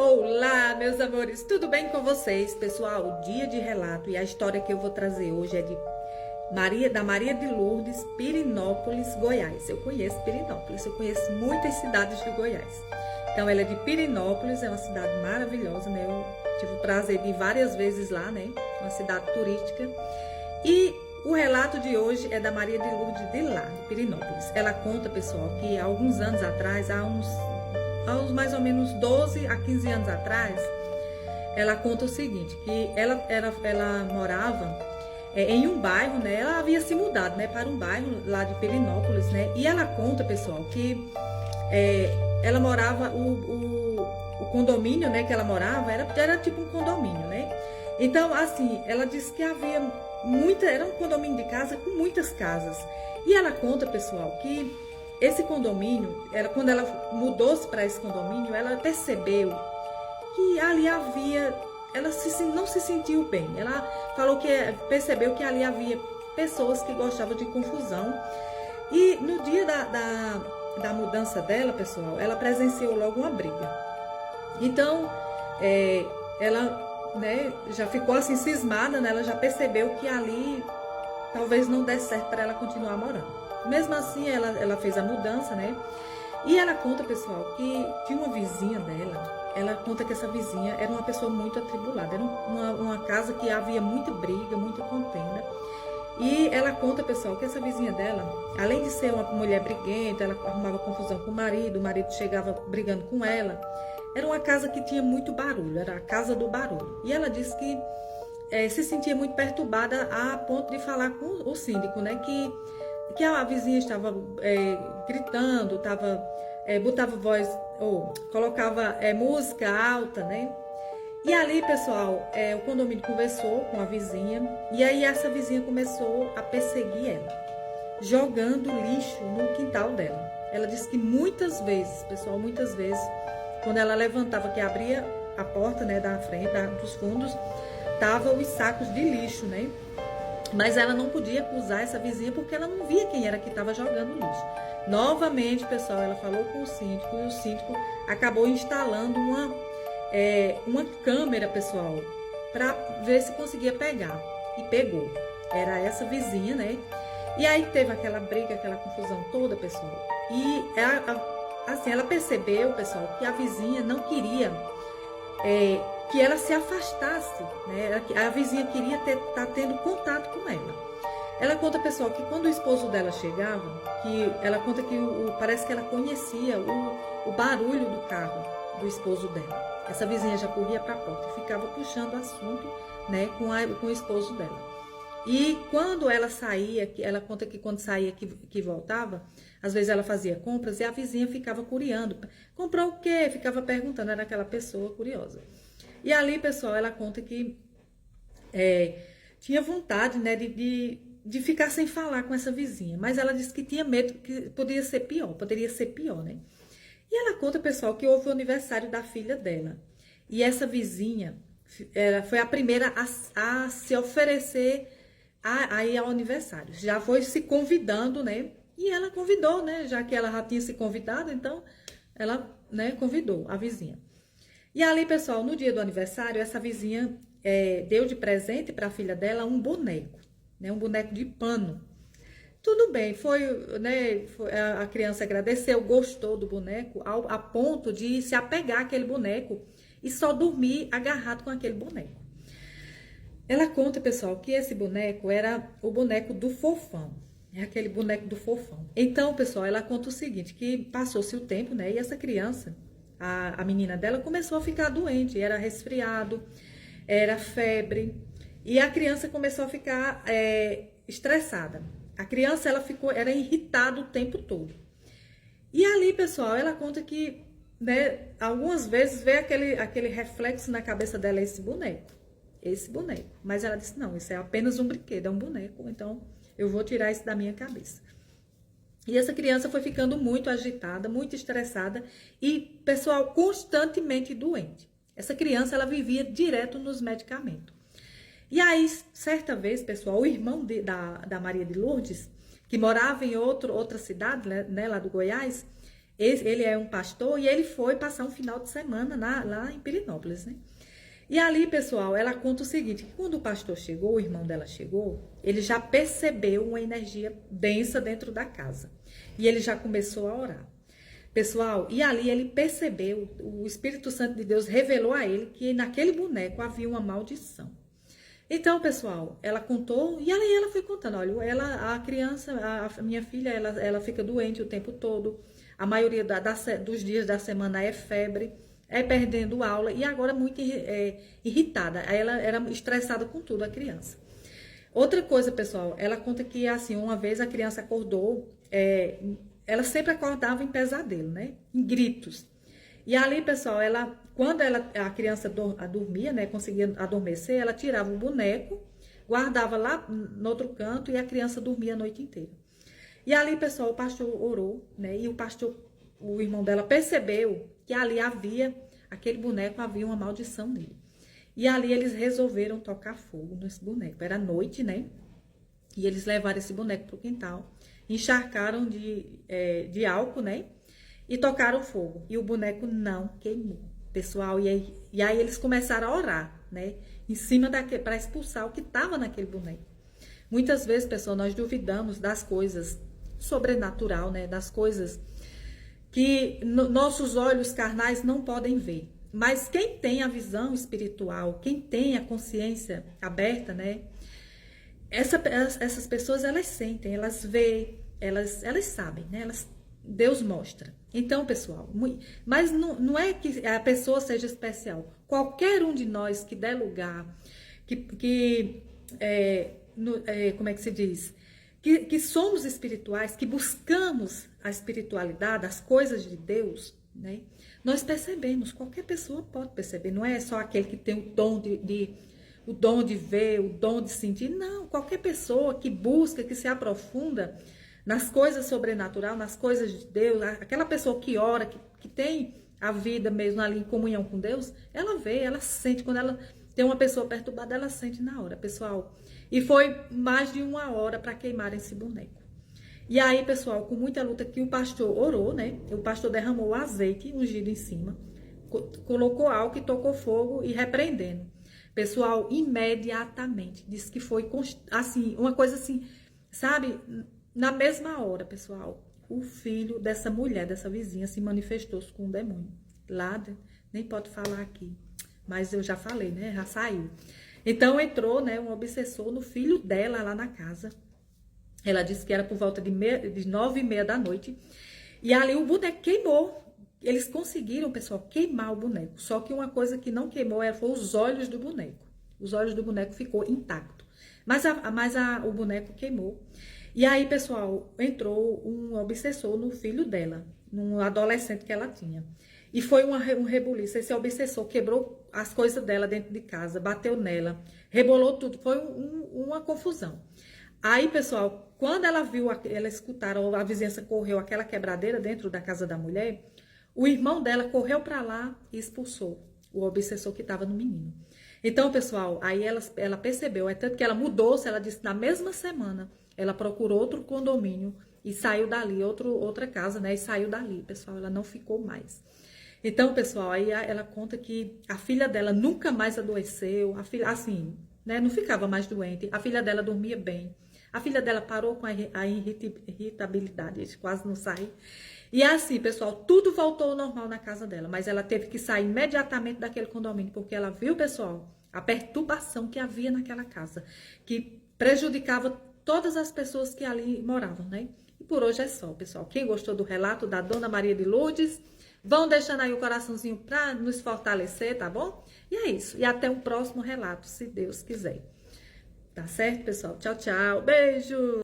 Olá, meus amores, tudo bem com vocês? Pessoal, o dia de relato e a história que eu vou trazer hoje é da Maria de Lourdes, Pirenópolis, Goiás. Eu conheço Pirenópolis, eu conheço muitas cidades do Goiás. Então, ela é de Pirenópolis, é uma cidade maravilhosa, né? Eu tive o prazer de ir várias vezes lá, né? Uma cidade turística. E o relato de hoje é da Maria de Lourdes de lá, de Pirenópolis. Ela conta, pessoal, que há alguns anos atrás, há uns mais ou menos 12 a 15 anos atrás, ela conta o seguinte, que ela morava em um bairro, né? Ela havia se mudado, né, para um bairro lá de Pirenópolis, né? E ela conta, pessoal, que ela morava, o condomínio, né, que ela morava, era tipo um condomínio, né? Então, assim, ela disse que havia era um condomínio de casa com muitas casas. E ela conta, pessoal, que esse condomínio, quando ela mudou-se para esse condomínio, ela percebeu que ali havia, não se sentiu bem. Ela falou que percebeu que ali havia pessoas que gostavam de confusão. E no dia da mudança dela, pessoal, ela presenciou logo uma briga. Então, ela, né, já ficou assim cismada, né? Ela já percebeu que ali talvez não desse certo para ela continuar morando. Mesmo assim, ela fez a mudança, né? E ela conta, pessoal, que tinha uma vizinha dela. Ela conta que essa vizinha era uma pessoa muito atribulada. Era uma casa que havia muita briga, muita contenda. E ela conta, pessoal, que essa vizinha dela, além de ser uma mulher briguenta, ela arrumava confusão com o marido chegava brigando com ela. Era uma casa que tinha muito barulho, era a casa do barulho. E ela disse que se sentia muito perturbada a ponto de falar com o síndico, né? Que a vizinha estava gritando, botava voz, ou colocava música alta, né? E ali, pessoal, o condomínio conversou com a vizinha, e aí essa vizinha começou a perseguir ela, jogando lixo no quintal dela. Ela disse que muitas vezes, pessoal, muitas vezes, quando ela levantava, que abria a porta, né, da frente, dos fundos, tava os sacos de lixo, né? Mas ela não podia acusar essa vizinha porque ela não via quem era que estava jogando lixo. Novamente, pessoal, ela falou com o síndico e o síndico acabou instalando uma câmera, pessoal, para ver se conseguia pegar. E pegou. Era essa vizinha, né? E aí teve aquela briga, aquela confusão toda, pessoal. E ela percebeu, pessoal, que a vizinha não queria que ela se afastasse, né? A vizinha queria estar tendo contato com ela. Ela conta, pessoal, que quando o esposo dela chegava, ela conta que parece que ela conhecia o barulho do carro do esposo dela. Essa vizinha já corria para a porta e ficava puxando assunto, né, com o esposo dela. E quando ela saía, ela conta que quando saía, que voltava, às vezes ela fazia compras e a vizinha ficava curiando. Comprou o quê? Ficava perguntando, era aquela pessoa curiosa. E ali, pessoal, ela conta que tinha vontade, né, de ficar sem falar com essa vizinha. Mas ela disse que tinha medo, que poderia ser pior, né? E ela conta, pessoal, que houve o aniversário da filha dela. E essa vizinha foi a primeira a se oferecer a ir ao aniversário. Já foi se convidando, né? E ela convidou, né? Já que ela já tinha se convidado, então ela, né, convidou a vizinha. E ali, pessoal, no dia do aniversário, essa vizinha deu de presente para a filha dela um boneco, né? Um boneco de pano. Tudo bem, né? A criança agradeceu, gostou do boneco, a ponto de se apegar àquele boneco e só dormir agarrado com aquele boneco. Ela conta, pessoal, que esse boneco era o boneco do Fofão. É aquele boneco do Fofão. Então, pessoal, ela conta o seguinte, que passou-se o tempo, né? E essa criança, a menina dela, começou a ficar doente. Era resfriado, era febre. E a criança começou a ficar estressada. A criança, era irritada o tempo todo. E ali, pessoal, ela conta que, né, algumas vezes veio aquele reflexo na cabeça dela, esse boneco. Mas ela disse, não, isso é apenas um brinquedo, é um boneco, então eu vou tirar isso da minha cabeça. E essa criança foi ficando muito agitada, muito estressada e, pessoal, constantemente doente. Essa criança, ela vivia direto nos medicamentos. E aí, certa vez, pessoal, o irmão da Maria de Lourdes, que morava em outra cidade, né, lá do Goiás, Ele é um pastor e ele foi passar um final de semana lá em Pirenópolis, né? E ali, pessoal, ela conta o seguinte, que quando o pastor chegou, o irmão dela chegou, ele já percebeu uma energia densa dentro da casa. E ele já começou a orar. Pessoal, e ali ele percebeu, o Espírito Santo de Deus revelou a ele que naquele boneco havia uma maldição. Então, pessoal, ela contou, e ela foi contando, olha, a criança, a minha filha, ela fica doente o tempo todo, a maioria dos dias da semana é febre, é perdendo aula, e agora muito irritada, ela era estressada com tudo, a criança. Outra coisa, pessoal, ela conta que, assim, uma vez a criança acordou, ela sempre acordava em pesadelo, né, em gritos. E ali, pessoal, quando a criança dormia, né, conseguia adormecer, ela tirava o boneco, guardava lá no outro canto e a criança dormia a noite inteira. E ali, pessoal, o pastor orou, né, e o irmão dela percebeu que ali aquele boneco, havia uma maldição nele. E ali eles resolveram tocar fogo nesse boneco. Era noite, né, e eles levaram esse boneco pro quintal, encharcaram de álcool, né, e tocaram fogo. E o boneco não queimou, pessoal. E aí eles começaram a orar, né? Em cima para expulsar o que estava naquele boneco. Muitas vezes, pessoal, nós duvidamos das coisas sobrenatural, né? Das coisas que nossos olhos carnais não podem ver. Mas quem tem a visão espiritual, quem tem a consciência aberta, né? Essas pessoas, elas sentem, elas veem, elas sabem, né? Deus mostra. Então, pessoal, mas não é que a pessoa seja especial. Qualquer um de nós que der lugar, como é que se diz? Que somos espirituais, que buscamos a espiritualidade, as coisas de Deus, né? Nós percebemos, qualquer pessoa pode perceber. Não é só aquele que tem o dom de ver, o dom de sentir. Não, qualquer pessoa que busca, que se aprofunda nas coisas sobrenaturais, nas coisas de Deus, aquela pessoa que ora, que tem a vida mesmo ali em comunhão com Deus, ela vê, ela sente. Quando ela tem uma pessoa perturbada, ela sente na hora, pessoal. E foi mais de 1 hora para queimar esse boneco. E aí, pessoal, com muita luta, que o pastor orou, né? O pastor derramou o azeite ungido em cima, colocou álcool e tocou fogo e repreendendo. Pessoal, imediatamente, disse que foi assim, uma coisa assim, sabe? Na mesma hora, pessoal, o filho dessa mulher, dessa vizinha, se manifestou com um demônio. Lá, nem pode falar aqui, mas eu já falei, né? Já saiu. Então entrou, né, um obsessor no filho dela lá na casa. Ela disse que era por volta de 9h30 da noite. E ali o boneco queimou. Eles conseguiram, pessoal, queimar o boneco. Só que uma coisa que não queimou foi os olhos do boneco. Os olhos do boneco ficou intacto. Mas o boneco queimou. E aí, pessoal, entrou um obsessor no filho dela, num adolescente que ela tinha. E foi um rebuliço. Esse obsessor quebrou as coisas dela dentro de casa, bateu nela, rebolou tudo. Foi uma confusão. Aí, pessoal, quando ela viu, ela escutaram, a vizinhança correu aquela quebradeira dentro da casa da mulher, o irmão dela correu para lá e expulsou o obsessor que estava no menino. Então, pessoal, aí ela percebeu, é tanto que ela mudou-se, ela disse, na mesma semana, ela procurou outro condomínio e saiu dali, outra casa, né? E saiu dali, pessoal, ela não ficou mais. Então, pessoal, aí ela conta que a filha dela nunca mais adoeceu, a filha, assim, né? Não ficava mais doente, a filha dela dormia bem, a filha dela parou com a irritabilidade, quase não sai. E assim, pessoal, tudo voltou ao normal na casa dela, mas ela teve que sair imediatamente daquele condomínio, porque ela viu, pessoal, a perturbação que havia naquela casa, que prejudicava todas as pessoas que ali moravam, né? E por hoje é só, pessoal. Quem gostou do relato da Dona Maria de Lourdes, vão deixando aí o coraçãozinho para nos fortalecer, tá bom? E é isso. E até o próximo relato, se Deus quiser. Tá certo, pessoal? Tchau, tchau. Beijo!